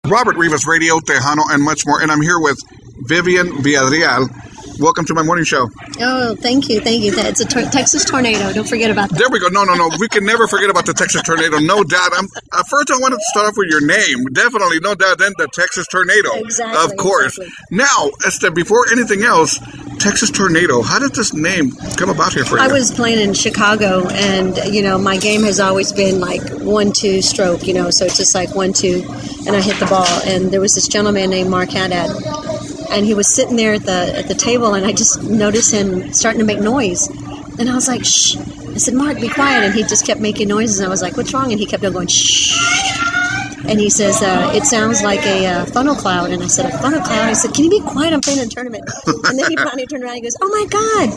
Robert Rivas Radio, Tejano, and much more. And I'm here with Vivian Villarreal. Welcome to my morning show. Oh, thank you. It's a Texas tornado. Don't forget about that. There we go. No. We can never forget about the Texas tornado. No doubt. First, I wanted to start off with your name. Definitely, no doubt. Then the Texas tornado. Exactly. Of course. Exactly. Now, before anything else, Texas tornado. How did this name come about here for you? I was playing in Chicago, and my game has always been like 1-2 stroke. So it's just like 1-2, and I hit the ball. And there was this gentleman named Mark Haddad. And he was sitting there at the table, and I just noticed him starting to make noise. And I was like, shh. I said, Mark, be quiet. And he just kept making noises. And I was like, what's wrong? And he kept on going, shh. And he says, it sounds like a funnel cloud. And I said, a funnel cloud? He said, can you be quiet? I'm playing in a tournament. And then he finally turned around and he goes, oh, my God,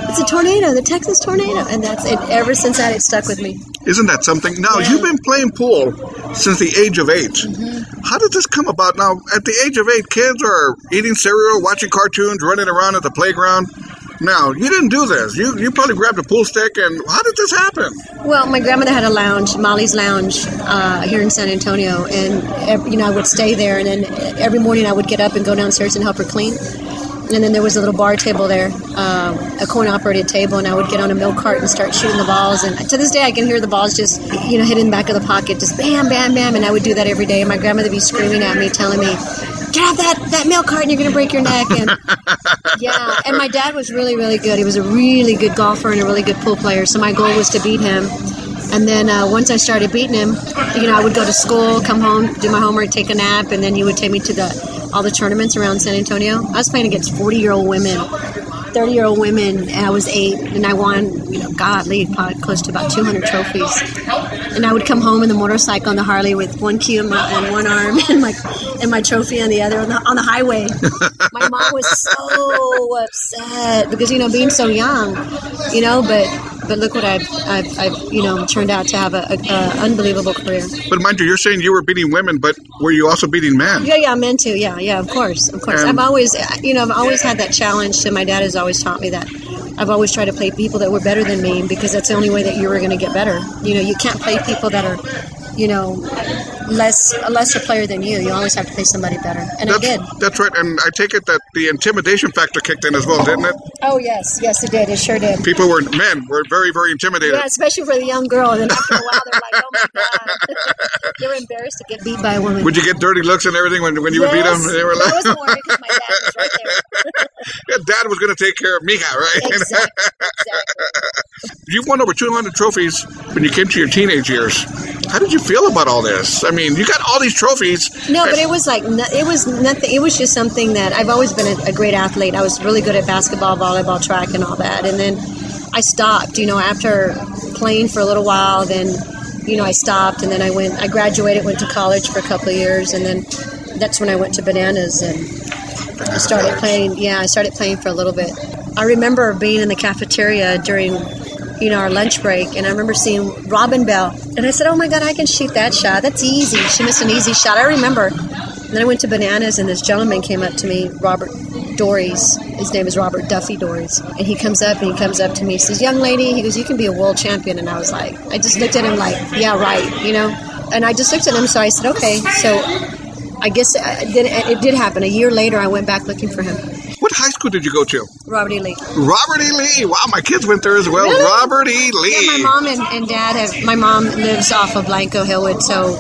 it's a tornado, the Texas tornado. And that's it. Ever since that, it stuck with me. Isn't that something? Now, You've been playing pool since the age of 8. Mm-hmm. How did this come about? Now, at the age of 8, kids are eating cereal, watching cartoons, running around at the playground. Now, you didn't do this. You probably grabbed a pool stick, and how did this happen? Well, my grandmother had a lounge, Molly's Lounge, here in San Antonio, and I would stay there, and then every morning I would get up and go downstairs and help her clean. And then there was a little bar table there, a coin-operated table, and I would get on a milk cart and start shooting the balls. And to this day, I can hear the balls just, hitting the back of the pocket, just bam, bam, bam. And I would do that every day. And my grandmother would be screaming at me, telling me, get off that milk cart and you're going to break your neck. And and my dad was really, really good. He was a really good golfer and a really good pool player. So my goal was to beat him. And then once I started beating him, I would go to school, come home, do my homework, take a nap, and then he would take me to all the tournaments around San Antonio. I was playing against 40-year-old women, 30-year-old women, and I was 8, and I won, probably close to about 200 trophies. And I would come home in the motorcycle on the Harley with one key in one arm and my trophy on the other on the highway. My mom was so upset because, being so young, but look what I've turned out to have an unbelievable career. But mind you, you're saying you were beating women, but were you also beating men? Yeah, men too. Yeah, of course. I've always had that challenge, and my dad has always taught me that. I've always tried to play people that were better than me because that's the only way that you were going to get better. You can't play people that are, a lesser player than you. You always have to play somebody better. And I did. That's right. And I take it that the intimidation factor kicked in as well, didn't it? Oh, yes. Yes, it did. It sure did. Men were very, very intimidated. Yeah, especially for the young girl. And then after a while, they're like, oh, my God. They were embarrassed to get beat by a woman. Would you get dirty looks and everything when you would beat them? They were like, I was more because my dad was right there. Yeah, Dad was going to take care of Mija, right? Exactly. You've won over 200 trophies when you came to your teenage years. How did you feel about all this? I mean, you got all these trophies. No, but it was nothing. It was just something that I've always been a great athlete. I was really good at basketball, volleyball, track, and all that. And then I stopped, after playing for a little while, then, I stopped, and then I graduated, went to college for a couple of years, and then that's when I went to Bananas and I started playing. Yeah, I started playing for a little bit. I remember being in the cafeteria during our lunch break, and I remember seeing Robin Bell, and I said, oh my God, I can shoot that shot. That's easy. She missed an easy shot. I remember. And then I went to Bananas, and this gentleman came up to me, Robert Dories. His name is Robert Duffy Dories. And he comes up to me, he says, young lady, he goes, you can be a world champion. And I was like, I just looked at him like, yeah, right, And I just looked at him, so I said, okay. So I guess it did happen. A year later, I went back looking for him. What high school did you go to? Robert E. Lee. Robert E. Lee. Wow, my kids went there as well. Really? Robert E. Lee. Yeah, my mom and dad my mom lives off of Blanco Hillwood, so,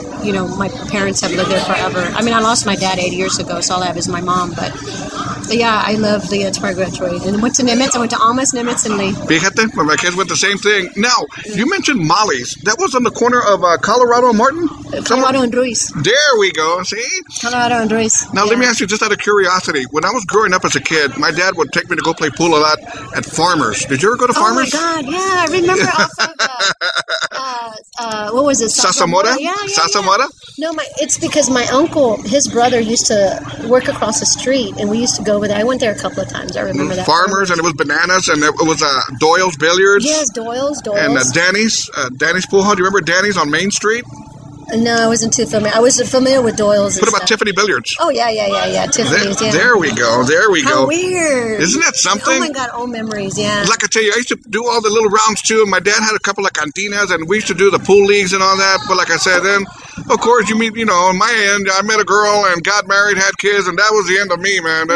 my parents have lived there forever. I mean, I lost my dad 8 years ago, so all I have is my mom, but yeah, I love Lee. That's where I graduated. And went to Nimitz. I went to Almas, Nimitz, and Lee. Fíjate, my kids went the same thing. Now, you mentioned Molly's. That was on the corner of Colorado and Martin? Colorado and Ruiz. There we go. See? Colorado and Ruiz. Now, let me ask you, just out of curiosity, when I was growing up as a kid, my dad would take me to go play pool a lot at Farmers. Did you ever go to Farmers? Oh, my God, yeah. I remember off of, what was it? Sasamora? Yeah. Sasamora? No, it's because my uncle, his brother used to work across the street, and we used to go over there. I went there a couple of times. I remember that. Farmers, and it was Bananas, and it was Doyle's Billiards. Yes, Doyle's. And Danny's Pool Hall. Do you remember Danny's on Main Street? No, I wasn't too familiar. I was familiar with Doyle's. What about Tiffany Billiards? Oh, yeah. Tiffany's, There we go. How weird. Isn't that something? Oh, my God, old memories, yeah. Like I tell you, I used to do all the little rounds, too, and my dad had a couple of cantinas, and we used to do the pool leagues and all that. But like I said, then, of course, you meet, on my end, I met a girl and got married, had kids, and that was the end of me, man.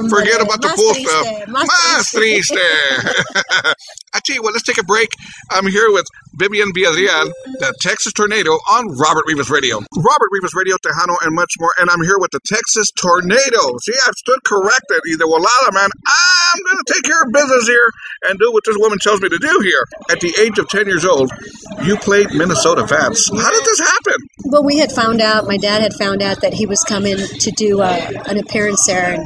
Forget about the pool stuff. Más triste. I tell you what, let's take a break. I'm here with Vivian Villarreal, the Texas Tornado, on Robert Rivas Radio. Robert Rivas Radio, Tejano, and much more. And I'm here with the Texas Tornado. See, I've stood corrected. Either Walala, man, I'm going to take care of business here and do what this woman tells me to do here. At the age of 10 years old, you played Minnesota Vance. How did this happen? Well, we had found out, my dad had found out that he was coming to do an appearance there.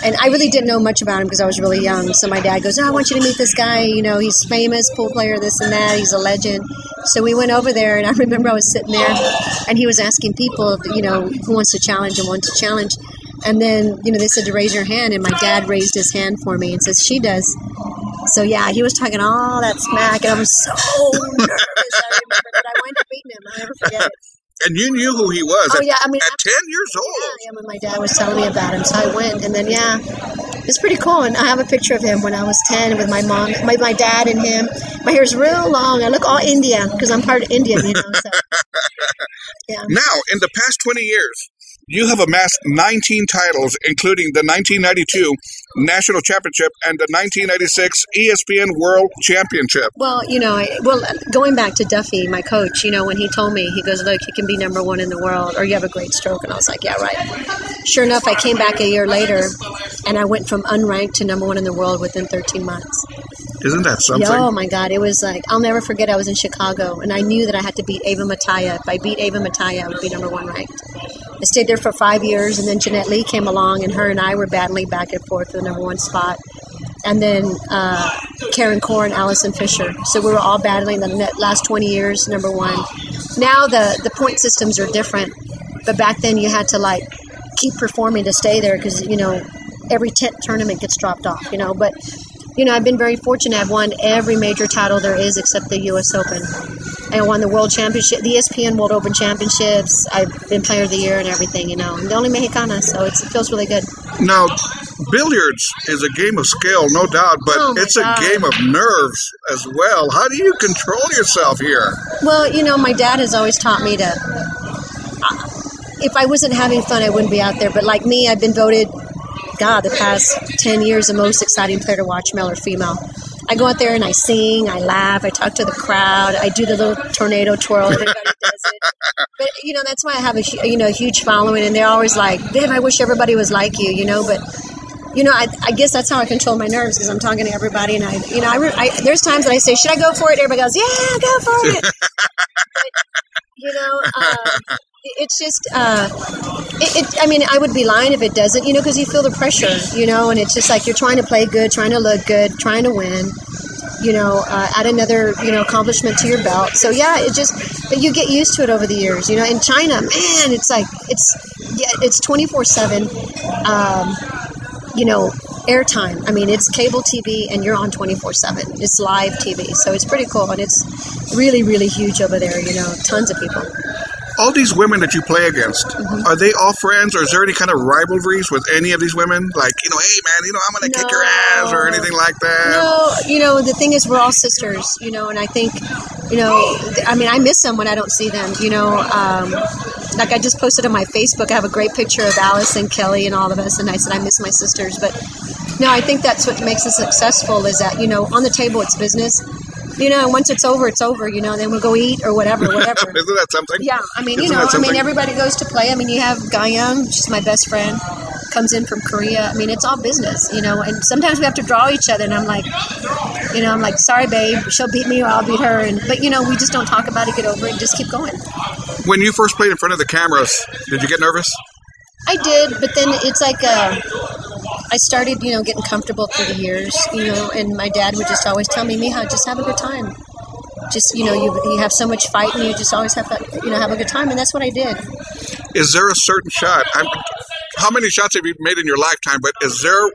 And I really didn't know much about him because I was really young. So my dad goes, I want you to meet this guy. He's famous, pool player, this and that. He's a legend. So we went over there, and I remember I was sitting there, and he was asking people, who wants to challenge and want to challenge. And then, they said to raise your hand, and my dad raised his hand for me and says, she does. So, yeah, he was talking all that smack, and I was so nervous. I remember that I wound up beating him. I'll never forget it. And you knew who he was at 10 years old. Yeah, when my dad was telling me about him. So I went, and then, it's pretty cool. And I have a picture of him when I was 10 with my mom, my dad and him. My hair's real long. I look all Indian because I'm part of Indian, So, yeah. Now, in the past 20 years, you have amassed 19 titles, including the 1992 National Championship and the 1996 ESPN World Championship. Well, going back to Duffy, my coach, when he told me, he goes, look, you can be number one in the world or you have a great stroke. And I was like, yeah, right. Sure enough, I came back a year later and I went from unranked to number one in the world within 13 months. Isn't that something? Oh, my God. It was like, I'll never forget, I was in Chicago and I knew that I had to beat Ava Mataya. If I beat Ava Mataya, I would be number one ranked. I stayed there for 5 years, and then Jeanette Lee came along, and her and I were battling back and forth for the number one spot. And then Karen Corr and Allison Fisher. So we were all battling the last 20 years, number one. Now the point systems are different, but back then you had to, keep performing to stay there because, every 10th tournament gets dropped off, But, I've been very fortunate. I've won every major title there is except the U.S. Open. I won the World Championship, the ESPN World Open Championships. I've been Player of the Year and everything, I'm the only Mexicana, so it feels really good. Now, billiards is a game of skill, no doubt, but it's a game of nerves as well. How do you control yourself here? Well, my dad has always taught me to, if I wasn't having fun, I wouldn't be out there. But like me, I've been voted, the past 10 years, the most exciting player to watch, male or female. I go out there and I sing, I laugh, I talk to the crowd, I do the little tornado twirl, everybody does it. But, that's why I have a huge following, and they're always like, Viv, I wish everybody was like you, but, I guess that's how I control my nerves, because I'm talking to everybody, and there's times that I say, should I go for it? Everybody goes, yeah, go for it. But, it's just, I would be lying if it doesn't, because you feel the pressure, and it's just like you're trying to play good, trying to look good, trying to win, add another, accomplishment to your belt. So, but you get used to it over the years, In China, man, it's like, it's 24/7, airtime. It's cable TV and you're on 24/7. It's live TV. So it's pretty cool. And it's really, really huge over there, tons of people. All these women that you play against, are they all friends, or is there any kind of rivalries with any of these women? Like, hey, man, I'm going to kick your ass or anything like that? No, the thing is we're all sisters, and I think, I miss them when I don't see them, like I just posted on my Facebook, I have a great picture of Alice and Kelly and all of us, and I said I miss my sisters. But, no, I think that's what makes us successful is that, on the table it's business. Once it's over, then we'll go eat or whatever. Isn't that something? Yeah, everybody goes to play. You have Guy Young, she's my best friend, comes in from Korea. It's all business, and sometimes we have to draw each other, and I'm like, sorry, babe, she'll beat me or I'll beat her. But, we just don't talk about it, get over it, just keep going. When you first played in front of the cameras, did you get nervous? I did, but then it's like I started, getting comfortable through the years, and my dad would just always tell me, Mija, just have a good time. Just, you have so much fight and you just always have to, have a good time. And that's what I did. Is there a certain shot? How many shots have you made in your lifetime? But is there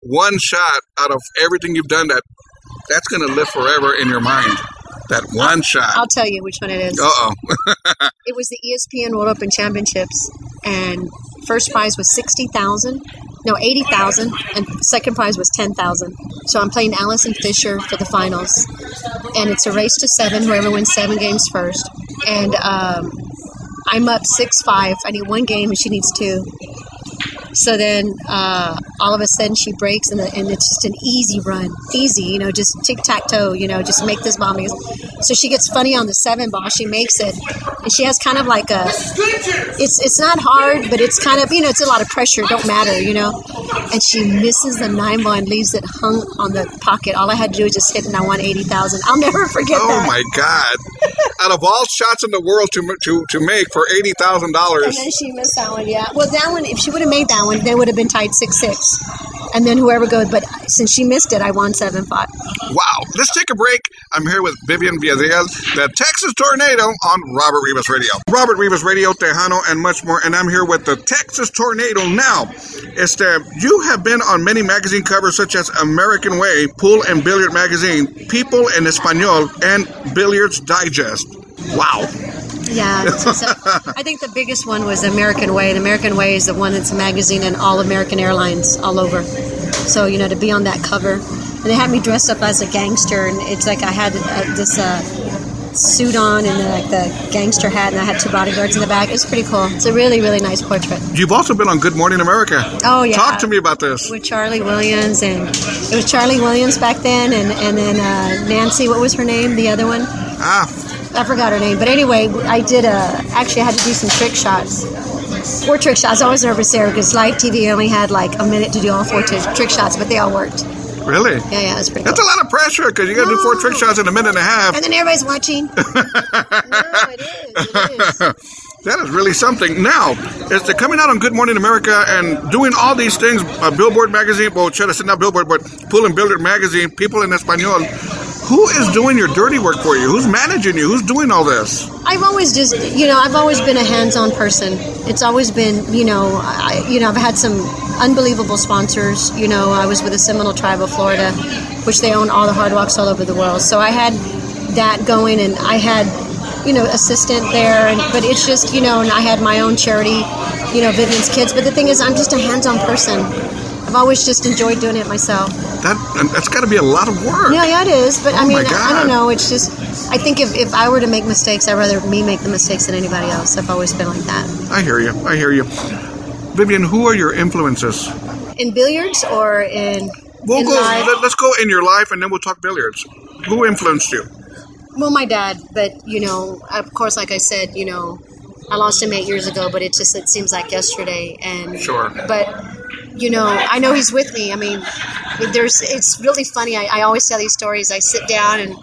one shot out of everything you've done that's going to live forever in your mind? That one shot. I'll tell you which one it is. Uh-oh. It was the ESPN World Open Championships, and first prize was $80,000, and second prize was $10,000. So I'm playing Allison Fisher for the finals, and it's a race to 7. Whoever wins 7 games first, and I'm up 6-5. I need 1 game, and she needs 2. So then, all of a sudden, she breaks, and it's just an easy run. Easy, just tic-tac-toe, just make this ball. So she gets funny on the 7 ball. She makes it, and she has kind of like it's not hard, but it's kind of, it's a lot of pressure. Don't matter, And she misses the 9 ball and leaves it hung on the pocket. All I had to do was just hit, and I won $80,000. I'll never forget that. Oh, my God. Out of all shots in the world to make for $80,000. And then she missed that one, yeah. Well, that one, if she would have made that one, they would have been tied 6-6. And then whoever goes, but since she missed it, I won 7-5. Wow. Let's take a break. I'm here with Vivian Villarreal, the Texas Tornado on Robert Rivas Radio. Robert Rivas Radio, Tejano, and much more. And I'm here with the Texas Tornado. Now, you have been on many magazine covers such as American Way, Pool and Billiard Magazine, People en Español, and Billiards Digest. Wow. Yeah, I think the biggest one was American Way. The American Way is the one that's a magazine in all American Airlines all over. So, to be on that cover. And they had me dressed up as a gangster, and it's like I had this suit on and the gangster hat, and I had 2 bodyguards in the back. It's pretty cool. It's a really, really nice portrait. You've also been on Good Morning America. Oh, yeah. Talk to me about this. With Charlie Williams, and it was Charlie Williams back then, and then Nancy, what was her name, the other one? I forgot her name. But anyway, I did actually I had to do some trick shots. 4 trick shots. I was nervous there because live TV only had like a minute to do all 4 trick shots, but they all worked. Really? Yeah, it's pretty That's cool. a lot of pressure because you got to do 4 trick shots in a minute and a half. And then everybody's watching. No, it is. That is really something. Now, they're coming out on Good Morning America and doing all these things, Billboard Magazine, should I say not Billboard, but Pool and Billiard Magazine, People en Español. Who is doing your dirty work for you? Who's managing you? Who's doing all this? I've always I've always been a hands-on person. It's always been, I've had some unbelievable sponsors. I was with the Seminole Tribe of Florida, which they own all the Hard Rocks all over the world. So I had that going, and I had, assistant there, but it's just, and I had my own charity, Vivian's Kids. But the thing is, I'm just a hands-on person. I've always just enjoyed doing it myself. That's got to be a lot of work. Yeah, it is. But I God. don't know. It's just, I think if I were to make mistakes, I'd rather me make the mistakes than anybody else. I've always been like that. I hear you. Vivian, who are your influences? In billiards or in life? Let's go in your life, and then we'll talk billiards. Who influenced you? Well, my dad. But, of course, like I said, I lost him 8 years ago, but it seems like yesterday. And sure. But, I know he's with me. I mean, it's really funny. I always tell these stories. I sit down, and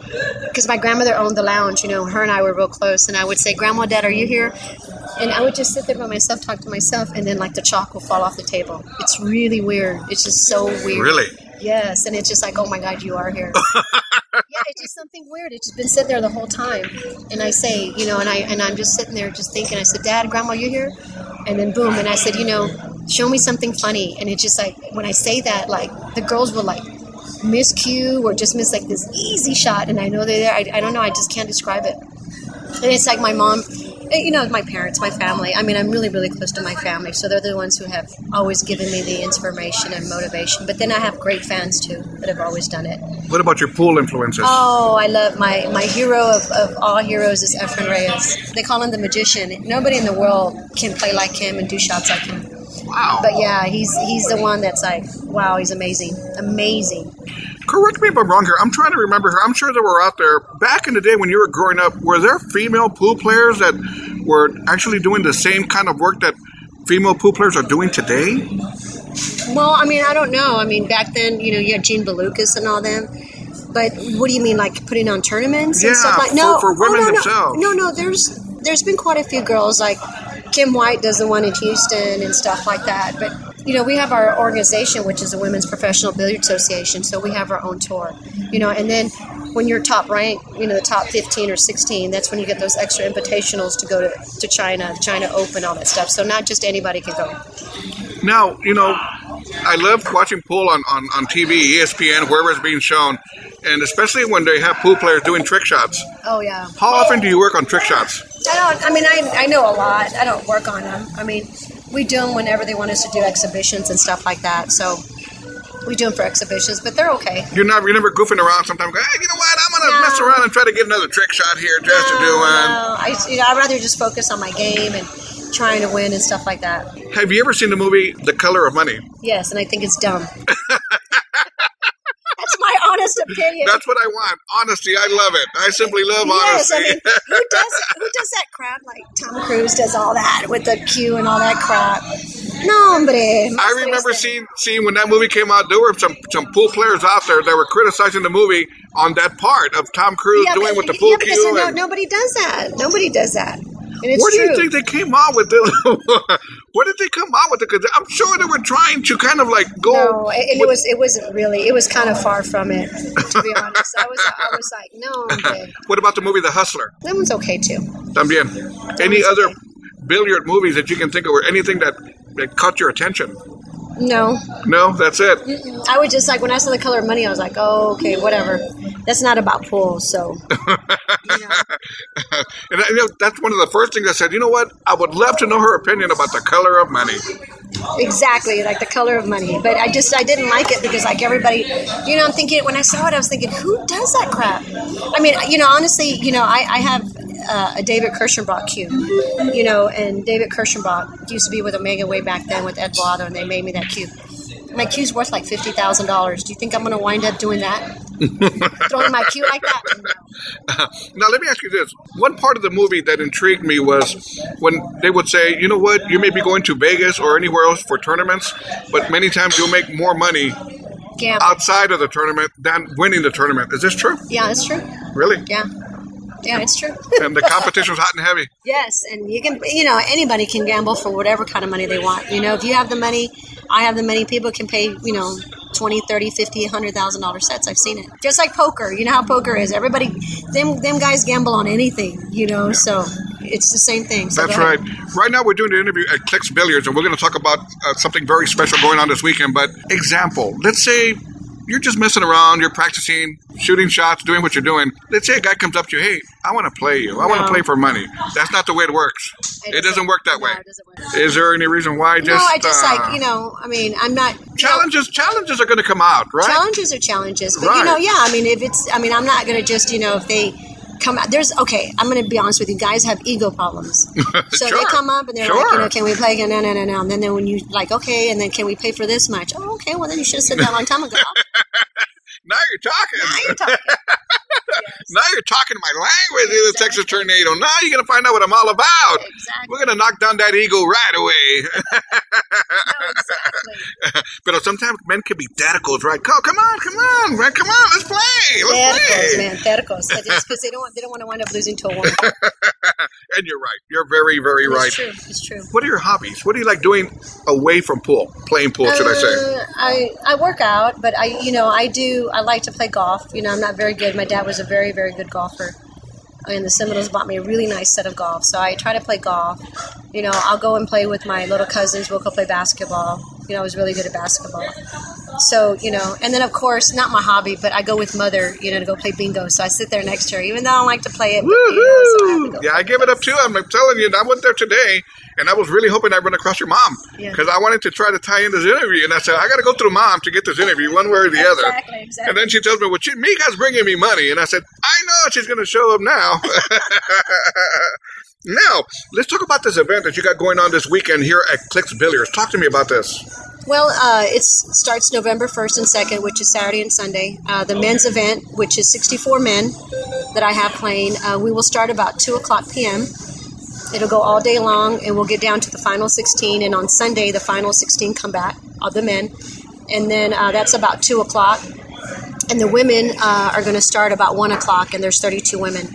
because my grandmother owned the lounge, her and I were real close, and I would say, Grandma, Dad, are you here? And I would just sit there by myself, talk to myself, and then like the chalk will fall off the table. It's really weird. It's just so weird. Really? Yes, and it's just like, oh my God, you are here. Yeah, it's just something weird. It's just been sitting there the whole time. And I say, and I'm just sitting there just thinking, I said, Dad, Grandma, you here? And then boom, and I said, show me something funny. And it's just like, when I say that, like, the girls will like miscue or just miss like this easy shot. And I know they're there. I don't know. I just can't describe it. And it's like my mom, my parents, my family. I mean, I'm really, really close to my family. So they're the ones who have always given me the inspiration and motivation. But then I have great fans, too, that have always done it. What about your pool influences? Oh, I love my hero of all heroes is Efren Reyes. They call him the magician. Nobody in the world can play like him and do shots like him. Wow. But yeah, he's the one that's like, wow, he's amazing. Amazing. Correct me if I'm wrong here. I'm trying to remember here. I'm sure there were out there, back in the day when you were growing up, were there female pool players that were actually doing the same kind of work that female pool players are doing today? Well, I mean, I don't know. I mean, back then, you had Jean Belucas and all them. But what do you mean, like putting on tournaments and stuff like? No, for women themselves. No. There's been quite a few girls, like Kim White does the one in Houston and stuff like that. But we have our organization, which is the Women's Professional Billiard Association, so we have our own tour. And then when you're top ranked, the top 15 or 16, that's when you get those extra invitationals to go to China Open, all that stuff. So not just anybody can go. Now, I love watching pool on TV, ESPN, wherever it's being shown, and especially when they have pool players doing trick shots. Oh, yeah. How often do you work on trick shots? I know a lot. I don't work on them. We do them whenever they want us to do exhibitions and stuff like that. So we do them for exhibitions, but they're okay. You're never goofing around sometimes going, hey, you know what, I'm going to mess around and try to get another trick shot here just to do one. No, I'd rather just focus on my game and trying to win and stuff like that. Have you ever seen the movie The Color of Money? Yes, and I think it's dumb. That's my honest opinion. That's what I want. Honesty, I love it. I simply love honesty. Yes, who does that crap like Tom Cruise does all that with the Q and all that crap? No, hombre. I remember seeing when that movie came out, there were some pool players out there that were criticizing the movie on that part of Tom Cruise doing with the pool cue. Nobody does that. Nobody does that. And Where do you think they came out with this? Where did they come out with it? Because I'm sure they were trying to kind of like go. No, it wasn't really. It was kind of far from it, to be honest. I was like, no. Okay. What about the movie The Hustler? That one's okay too. También. Any other billiard movies that you can think of, or anything that caught your attention? No. No, that's it. Mm-mm. I would just when I saw The Color of Money, I was like, oh, okay, whatever. That's not about pool, so. And that's one of the first things I said, you know what? I would love to know her opinion about The Color of Money. Exactly, like The Color of Money. But I didn't like it because everybody, I'm thinking, when I saw it, I was thinking, who does that crap? Honestly, I have a David Kirschenbach cue, and David Kirschenbach used to be with Omega way back then with Ed Blother, and they made me that cue. My cue's worth like $50,000. Do you think I'm going to wind up doing that? Throwing my cue like that? No. Now, let me ask you this. One part of the movie that intrigued me was when they would say, you know what, you may be going to Vegas or anywhere else for tournaments, but many times you'll make more money outside of the tournament than winning the tournament. Is this true? Yeah, it's true. Really? Yeah. Yeah, it's true. And the competition's hot and heavy. Yes, and you can, anybody can gamble for whatever kind of money they want. If you have the money, I have the money, people can pay, $20, $30, $50, $100,000 sets. I've seen it. Just like poker. You know how poker is. Everybody, them guys gamble on anything, so it's the same thing. So that's right. Right now we're doing an interview at Clicks Billiards, and we're going to talk about something very special going on this weekend. But example, let's say you're just messing around, you're practicing, shooting shots, doing what you're doing. Let's say a guy comes up to you, hey, I want to play you. I want to play for money. That's not the way it works. It doesn't work that way. No, it doesn't work. Is there any reason why? I'm not... Challenges are going to come out, right? Challenges are challenges. But, right. I'm not going to just, if they come out... I'm going to be honest with you. Guys have ego problems. So Sure. they come up and they're like, can we play again? No. And then when you okay, and then can we pay for this much? Oh, okay. Well, then you should have said that a long time ago. Now you're talking. Yes. Now you're talking my language, the Texas Tornado. Now you're going to find out what I'm all about. Exactly. We're going to knock down that ego right away. Exactly. But sometimes men can be thericals, right? Come on, man. Come on, let's play. Thericals. That's because they don't want to wind up losing to a woman. And you're right. You're very, very right. It's true. What are your hobbies? What do you like doing away from pool? Playing pool, should I say? I work out, but I like to play golf. I'm not very good. My dad was a very, very good golfer. And the Seminoles bought me a really nice set of golf. So I try to play golf. I'll go and play with my little cousins. We'll go play basketball. I was really good at basketball. So, and then of course, not my hobby, but I go with mother, to go play bingo. So I sit there next to her, even though I don't like to play it. But, I give it up too. I'm telling you, I went there today, and I was really hoping I'd run across your mom. Because I wanted to try to tie in this interview. And I said, I got to go through mom to get this interview, one way or the other. Exactly. And then she tells me, well, Mika's bringing me money. And I said, I know she's going to show up now. Now, let's talk about this event that you got going on this weekend here at Clicks Billiards. Talk to me about this. Well, it starts November 1st and 2nd, which is Saturday and Sunday. The men's event, which is 64 men that I have playing, we will start about 2 o'clock p.m. It'll go all day long, and we'll get down to the final 16. And on Sunday, the final 16 come back, of the men. And then that's about 2 o'clock. And the women are going to start about 1 o'clock, and there's 32 women.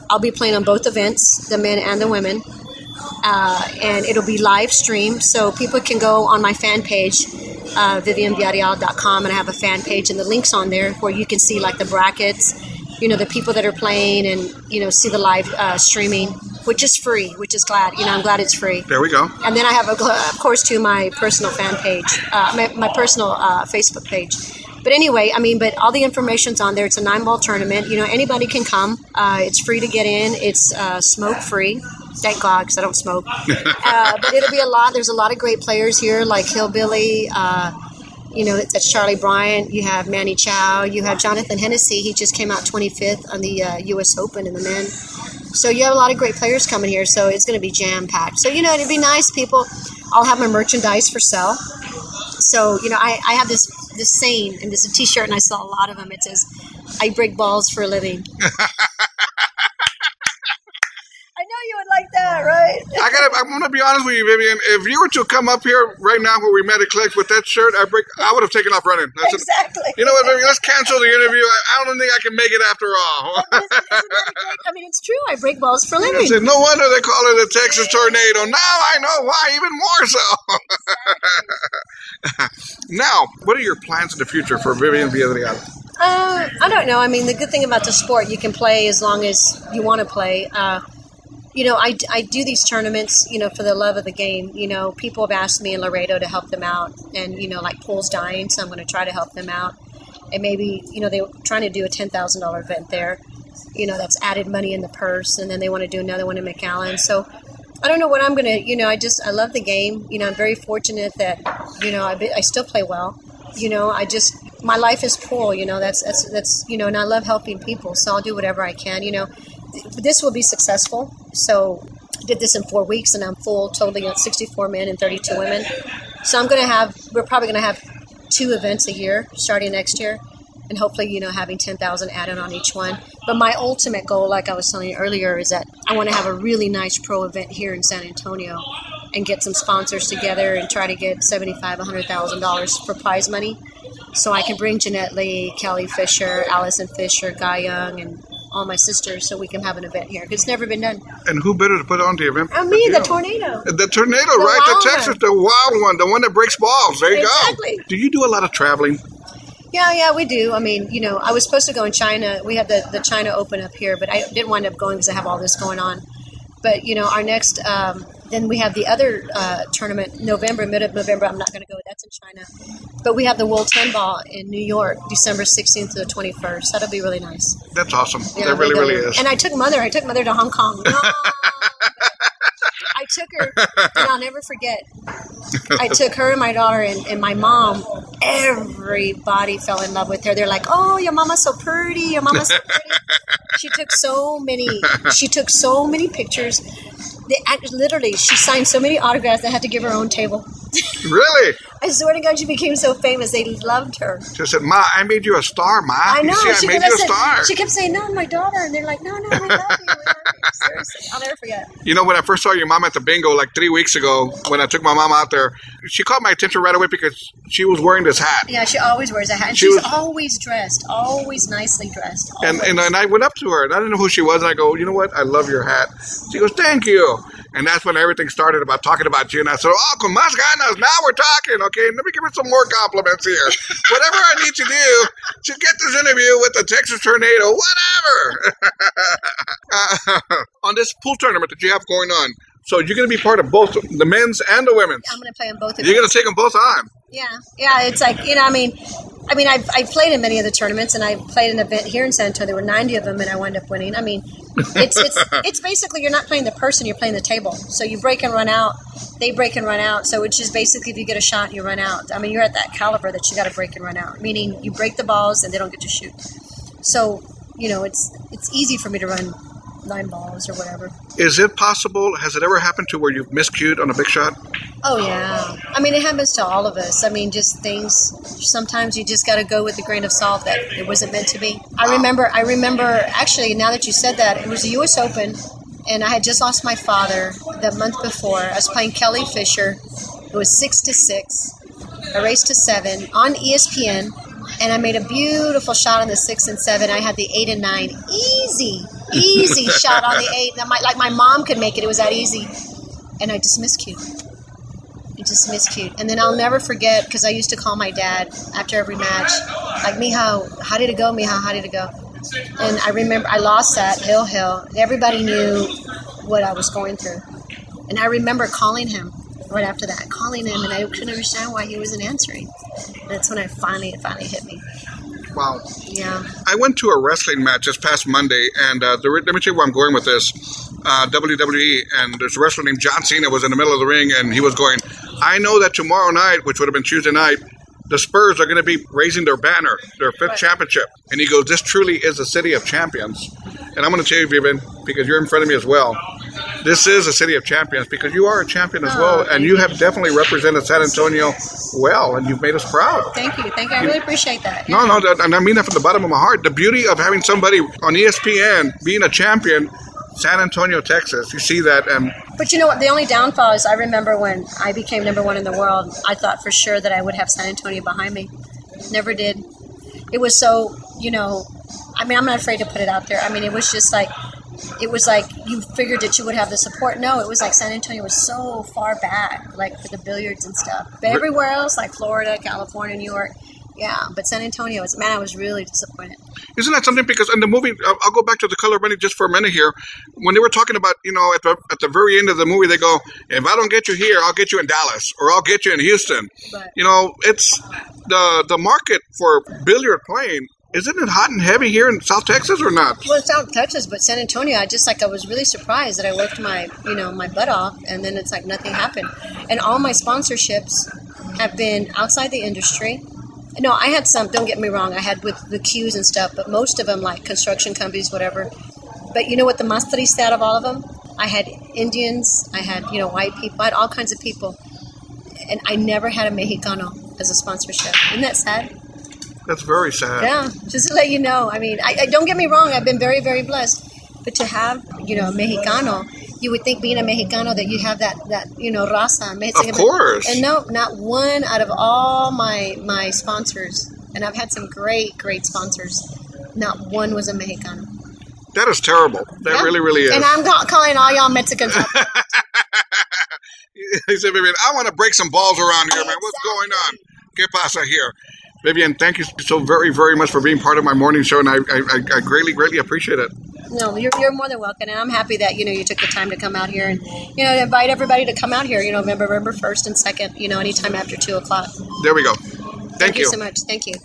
I'll be playing on both events, the men and the women. And it'll be live streamed, so people can go on my fan page, vivianvillarreal.com, and I have a fan page, and the link's on there where you can see like the brackets, the people that are playing and, see the live streaming, which is free, which is glad. I'm glad it's free. There we go. And then I have, of course, too, my personal fan page, my personal Facebook page. But anyway, but all the information's on there. It's a 9-ball tournament. Anybody can come. It's free to get in. It's smoke-free. Thank God, because I don't smoke. But it'll be a lot. There's a lot of great players here, like Hillbilly. That's Charlie Bryant. You have Manny Chow. You have Jonathan Hennessy. He just came out 25th on the U.S. Open in the men. So you have a lot of great players coming here. So it's going to be jam-packed. So, it'd be nice, people. I'll have my merchandise for sale. So, I have this saying, and this is a T-shirt, and I saw a lot of them. It says, "I break balls for a living." I know you would like that, right? I'm gonna be honest with you, Vivian. If you were to come up here right now where we met at Clicks with that shirt, I would have taken off running. Exactly. You know what, Vivian? Let's cancel the interview. I don't think I can make it after all. Isn't that great? It's true. I break balls for a living. I said, no wonder they call it a Texas tornado. Now I know why, even more so. Now, what are your plans in the future for Vivian Villarreal? I don't know. The good thing about the sport, you can play as long as you want to play. I do these tournaments, for the love of the game. People have asked me in Laredo to help them out, and, like pool's dying, so I'm going to try to help them out. And maybe, they're trying to do a $10,000 event there. That's added money in the purse, and then they want to do another one in McAllen. So I don't know what I'm going to, I love the game. I'm very fortunate that, I still play well. My life is pool, that's and I love helping people, so I'll do whatever I can, This will be successful. So I did this in 4 weeks, and I'm full totally at 64 men and 32 women. So we're probably going to have 2 events a year starting next year, and hopefully, having 10,000 added on each one. But my ultimate goal, like I was telling you earlier, is that I want to have a really nice pro event here in San Antonio and get some sponsors together and try to get $75,000, $100,000 for prize money, so I can bring Jeanette Lee, Kelly Fisher, Allison Fisher, Guy Young, and all my sisters, so we can have an event here, because it's never been done. And who better to put on the event? Me, the tornado. The tornado, right? The Texas, the wild one, the one that breaks balls. There you go. Do you do a lot of traveling? Yeah, we do. I was supposed to go in China. We had the China Open up here, but I didn't wind up going because I have all this going on. But, our next, then we have the other tournament, mid of November. I'm not going to go. That's in China. But we have the World 10 Ball in New York, December 16th to the 21st. That'll be really nice. That's awesome. Yeah, that really is. And I took Mother to Hong Kong. No. I took her, and I'll never forget. I took her and my daughter and my mom. Everybody fell in love with her. They're like, "Oh, your mama's so pretty. Your mama's so pretty." She took so many pictures. She signed so many autographs. They had to give her own table. Really? I swear to God, she became so famous. They loved her. She said, "Ma, I made you a star, Ma." I know. I made you a star. She kept saying, "No, my daughter." And they're like, "No, we love you. We love you." Seriously, I'll never forget. When I first saw your mom at the bingo like 3 weeks ago, when I took my mom out there, she caught my attention right away because she was wearing this hat. Yeah, she always wears a hat. And she's always dressed, always nicely dressed. Always. And I went up to her, and I didn't know who she was, and I go, "You know what? I love your hat." She goes, "Thank you." And that's when everything started about talking about you. And I said, "Oh, con más ganas. Now we're talking, okay? Let me give her some more compliments here. Whatever I need to do to get this interview with the Texas Tornado, whatever." On this pool tournament that you have going on, so you're going to be part of both the men's and the women's. I'm going to play in both of them. You're going to take them both on. Yeah. It's like, I've played in many of the tournaments, and I played an event here in San Antonio. There were 90 of them, and I wound up winning. It's basically you're not playing the person, you're playing the table. So you break and run out, they break and run out. So it's just basically if you get a shot, you run out. You're at that caliber that you got to break and run out, meaning you break the balls and they don't get to shoot. So, it's easy for me to run 9 balls or whatever. Is it possible? Has it ever happened to where you've miscued on a big shot? Oh, yeah. It happens to all of us. Just things, sometimes you just got to go with a grain of salt that it wasn't meant to be. I remember, actually, now that you said that, it was the U.S. Open, and I had just lost my father the month before. I was playing Kelly Fisher. It was 6-6. I raced to 7 on ESPN, and I made a beautiful shot on the 6 and 7. I had the 8 and 9. Easy shot on the 8. Like my mom could make it. It was that easy. And I just miscued. And then I'll never forget, because I used to call my dad after every match, like, "Mija, how did it go, Mija? How did it go?" And I remember I lost that hill. Everybody knew what I was going through. And I remember calling him right after that, and I couldn't understand why he wasn't answering. And that's when it finally hit me. Wow. Yeah. I went to a wrestling match this past Monday, and let me tell you where I'm going with this. WWE, and there's a wrestler named John Cena was in the middle of the ring, and he was going, I know that tomorrow night, which would have been Tuesday night, the Spurs are going to be raising their banner, their fifth championship. And he goes, this truly is a city of champions. And I'm going to tell you, Vivian, because you're in front of me as well, this is a city of champions because you are a champion as well, and you have definitely represented San Antonio well, and you've made us proud. Thank you. I really appreciate that. No, and I mean that from the bottom of my heart. The beauty of having somebody on ESPN being a champion, San Antonio, Texas, you see that. But you know what? The only downfall is I remember when I became number one in the world, I thought for sure that I would have San Antonio behind me. Never did. It was so, I mean, I'm not afraid to put it out there. I mean, it was like you figured that you would have the support. No, it was like San Antonio was so far back, like for the billiards and stuff. But everywhere else, like Florida, California, New York, yeah. But San Antonio I was really disappointed. Isn't that something? Because in the movie, I'll go back to The Color of Money just for a minute here. When they were talking about, at the very end of the movie, they go, if I don't get you here, I'll get you in Dallas or I'll get you in Houston. But, it's the market for billiard playing. Isn't it hot and heavy here in South Texas or not? Well, it's South Texas, but San Antonio, I was really surprised that I worked my butt off, and then it's like nothing happened. And all my sponsorships have been outside the industry. No, I had some, don't get me wrong, I had with the queues and stuff, but most of them like construction companies, whatever. But you know what the más triste out of all of them? I had Indians, I had, white people, I had all kinds of people. And I never had a Mexicano as a sponsorship. Isn't that sad? That's very sad. Yeah, just to let you know. I mean, I don't get me wrong, I've been very, very blessed. But to have, a Mexicano, you would think being a Mexicano that you have that raza. Mexican, of course. And no, not one out of all my sponsors, and I've had some great, great sponsors, not one was a Mexicano. That is terrible. That really, really is. And I'm calling all y'all Mexicans. He said, Vivian, I want to break some balls around here, man. What's going on? ¿Qué pasa here? Vivian, thank you so very, very much for being part of my morning show, and I greatly, greatly appreciate it. No, you're more than welcome, and I'm happy that, you took the time to come out here and, invite everybody to come out here, November 1st and 2nd, anytime after 2 o'clock. There we go. Thank you so much. Thank you.